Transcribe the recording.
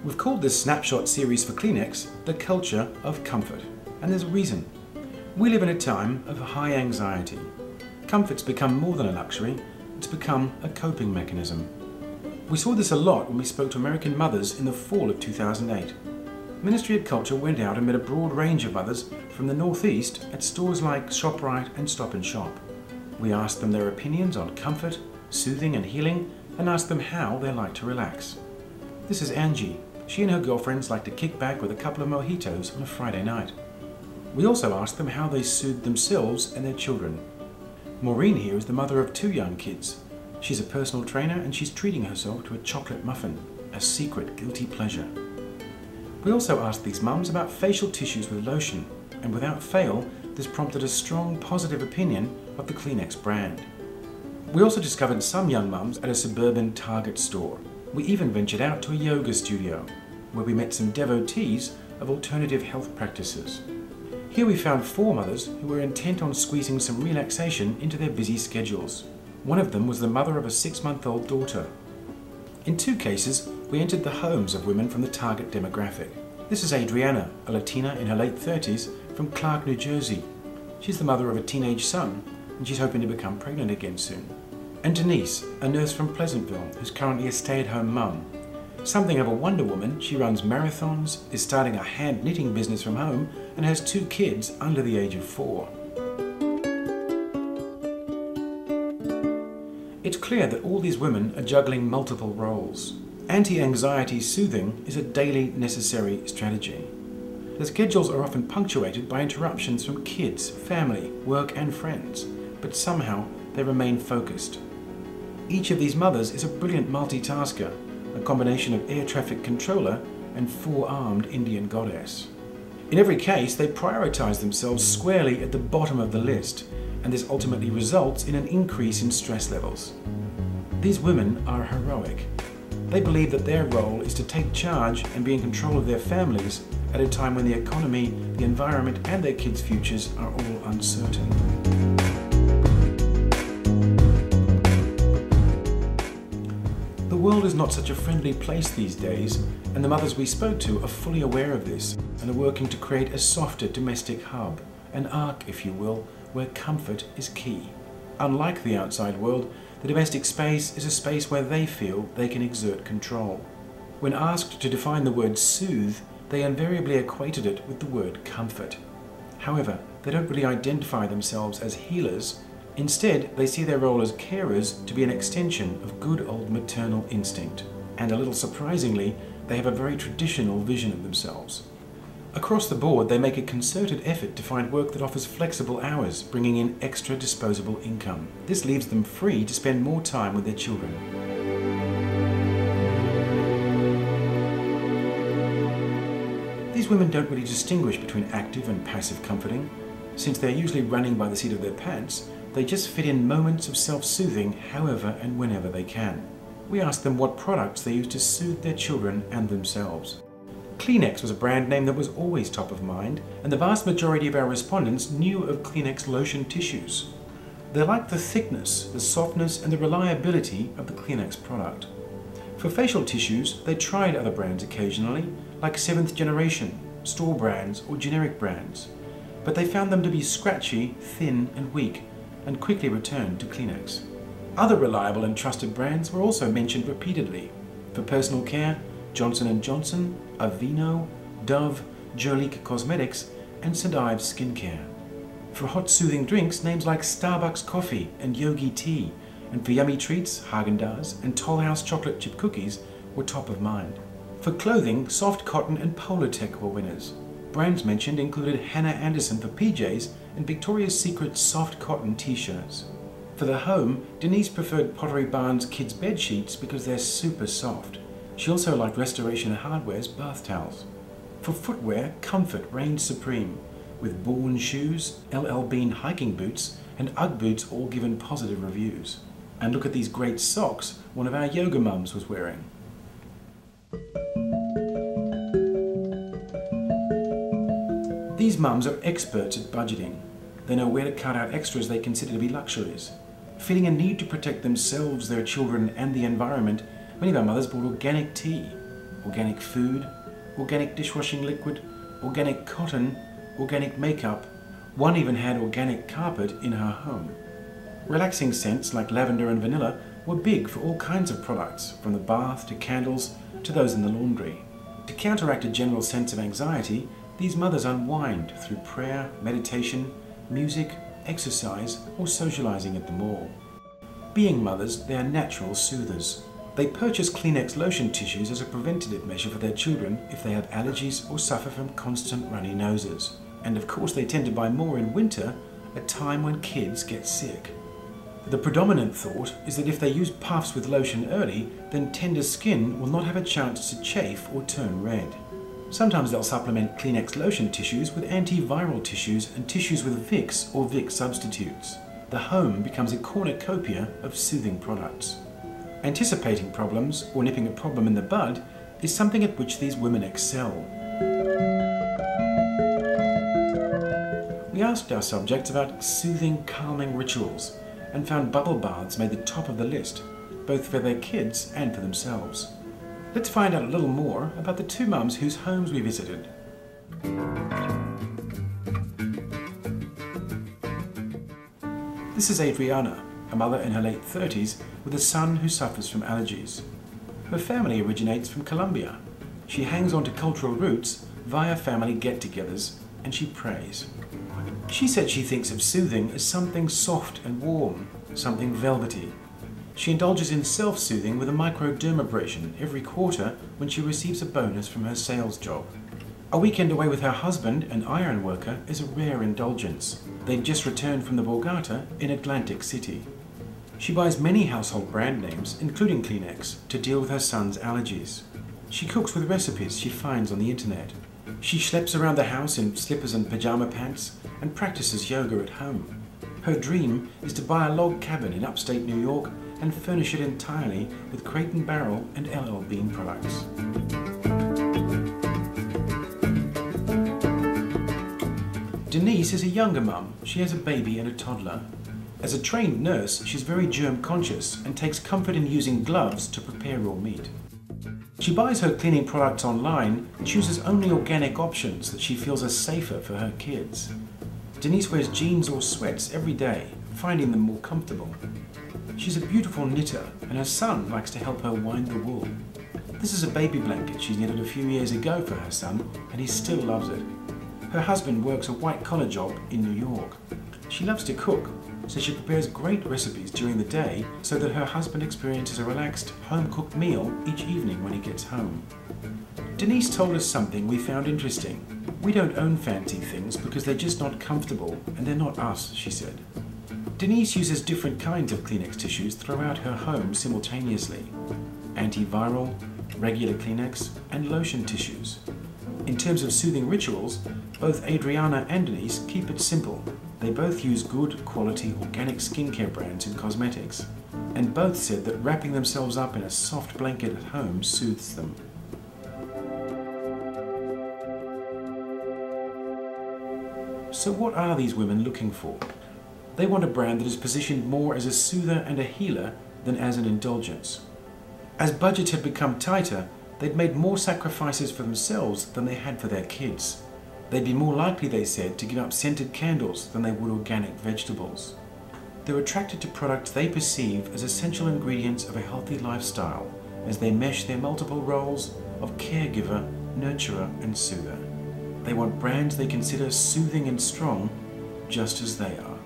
We've called this snapshot series for Kleenex the culture of comfort, and there's a reason. We live in a time of high anxiety. Comfort's become more than a luxury, it's become a coping mechanism. We saw this a lot when we spoke to American mothers in the fall of 2008. Ministry of Culture went out and met a broad range of mothers from the Northeast at stores like ShopRite and Stop and Shop. We asked them their opinions on comfort, soothing and healing, and asked them how they like to relax. This is Angie. She and her girlfriends like to kick back with a couple of mojitos on a Friday night. We also asked them how they soothe themselves and their children. Maureen here is the mother of 2 young kids. She's a personal trainer and she's treating herself to a chocolate muffin, a secret guilty pleasure. We also asked these mums about facial tissues with lotion, and without fail, this prompted a strong positive opinion of the Kleenex brand. We also discovered some young mums at a suburban Target store. We even ventured out to a yoga studio, where we met some devotees of alternative health practices. Here we found 4 mothers who were intent on squeezing some relaxation into their busy schedules. One of them was the mother of a 6-month-old daughter. In 2 cases, we entered the homes of women from the target demographic. This is Adriana, a Latina in her late 30s from Clark, New Jersey. She's the mother of a teenage son, and she's hoping to become pregnant again soon. And Denise, a nurse from Pleasantville, who's currently a stay-at-home mum. Something of a Wonder Woman, she runs marathons, is starting a hand knitting business from home, and has 2 kids under the age of 4. It's clear that all these women are juggling multiple roles. Anti-anxiety soothing is a daily necessary strategy. The schedules are often punctuated by interruptions from kids, family, work and friends, but somehow they remain focused. Each of these mothers is a brilliant multitasker, a combination of air traffic controller and 4-armed Indian goddess. In every case, they prioritize themselves squarely at the bottom of the list, and this ultimately results in an increase in stress levels. These women are heroic. They believe that their role is to take charge and be in control of their families at a time when the economy, the environment, and their kids' futures are all uncertain. The world is not such a friendly place these days, and the mothers we spoke to are fully aware of this and are working to create a softer domestic hub, an ark, if you will, where comfort is key. Unlike the outside world, the domestic space is a space where they feel they can exert control. When asked to define the word soothe, they invariably equated it with the word comfort. However, they don't really identify themselves as healers. Instead, they see their role as carers to be an extension of good old maternal instinct. And a little surprisingly, they have a very traditional vision of themselves. Across the board, they make a concerted effort to find work that offers flexible hours, bringing in extra disposable income. This leaves them free to spend more time with their children. These women don't really distinguish between active and passive comforting. Since they're usually running by the seat of their pants, they just fit in moments of self-soothing however and whenever they can. We asked them what products they use to soothe their children and themselves. Kleenex was a brand name that was always top of mind, and the vast majority of our respondents knew of Kleenex lotion tissues. They liked the thickness, the softness, and the reliability of the Kleenex product. For facial tissues, they tried other brands occasionally, like 7th Generation, store brands, or generic brands, but they found them to be scratchy, thin, and weak, and quickly returned to Kleenex. Other reliable and trusted brands were also mentioned repeatedly. For personal care, Johnson & Johnson, Aveeno, Dove, Jolique Cosmetics, and St. Ives Skincare. For hot soothing drinks, names like Starbucks Coffee and Yogi Tea, and for yummy treats, Haagen-Dazs and Toll House chocolate chip cookies were top of mind. For clothing, Soft Cotton and Polartec were winners. Brands mentioned included Hannah Anderson for PJs and Victoria's Secret Soft Cotton t-shirts. For the home, Denise preferred Pottery Barn's kids' bed sheets because they're super soft. She also liked Restoration Hardware's bath towels. For footwear, comfort reigned supreme, with Bourne shoes, LL Bean hiking boots, and Ugg boots all given positive reviews. And look at these great socks one of our yoga mums was wearing. These mums are experts at budgeting. They know where to cut out extras they consider to be luxuries. Feeling a need to protect themselves, their children, and the environment, many of our mothers bought organic tea. organic food, organic dishwashing liquid, organic cotton, organic makeup. One even had organic carpet in her home. Relaxing scents like lavender and vanilla were big for all kinds of products, from the bath to candles to those in the laundry. To counteract a general sense of anxiety, these mothers unwind through prayer, meditation, music, exercise, or socializing at the mall. Being mothers, they are natural soothers. They purchase Kleenex lotion tissues as a preventative measure for their children if they have allergies or suffer from constant runny noses. And of course they tend to buy more in winter, a time when kids get sick. The predominant thought is that if they use puffs with lotion early, then tender skin will not have a chance to chafe or turn red. Sometimes they'll supplement Kleenex lotion tissues with antiviral tissues and tissues with Vicks or Vicks substitutes. The home becomes a cornucopia of soothing products. Anticipating problems or nipping a problem in the bud is something at which these women excel. We asked our subjects about soothing, calming rituals and found bubble baths made the top of the list, both for their kids and for themselves. Let's find out a little more about the two mums whose homes we visited. This is Adriana, a mother in her late 30s with a son who suffers from allergies. Her family originates from Colombia. She hangs on to cultural roots via family get-togethers, and she prays. She said she thinks of soothing as something soft and warm, something velvety. She indulges in self-soothing with a microdermabrasion every quarter when she receives a bonus from her sales job. A weekend away with her husband, an iron worker, is a rare indulgence. They'd just returned from the Borgata in Atlantic City. She buys many household brand names, including Kleenex, to deal with her son's allergies. She cooks with recipes she finds on the internet. She schleps around the house in slippers and pajama pants and practices yoga at home. Her dream is to buy a log cabin in upstate New York and furnish it entirely with Crate & Barrel and LL Bean products. Denise is a younger mum. She has a baby and a toddler. As a trained nurse, she's very germ conscious and takes comfort in using gloves to prepare raw meat. She buys her cleaning products online and chooses only organic options that she feels are safer for her kids. Denise wears jeans or sweats every day, finding them more comfortable. She's a beautiful knitter and her son likes to help her wind the wool. This is a baby blanket she knitted a few years ago for her son and he still loves it. Her husband works a white-collar job in New York. She loves to cook, so she prepares great recipes during the day so that her husband experiences a relaxed, home-cooked meal each evening when he gets home. Denise told us something we found interesting. We don't own fancy things because they're just not comfortable and they're not us, she said. Denise uses different kinds of Kleenex tissues throughout her home simultaneously. Antiviral, regular Kleenex, and lotion tissues. In terms of soothing rituals, both Adriana and Denise keep it simple. They both use good quality organic skincare brands and cosmetics, and both said that wrapping themselves up in a soft blanket at home soothes them. So what are these women looking for? They want a brand that is positioned more as a soother and a healer than as an indulgence. As budgets had become tighter, they'd made more sacrifices for themselves than they had for their kids. They'd be more likely, they said, to give up scented candles than they would organic vegetables. They're attracted to products they perceive as essential ingredients of a healthy lifestyle as they mesh their multiple roles of caregiver, nurturer, and soother. They want brands they consider soothing and strong, just as they are.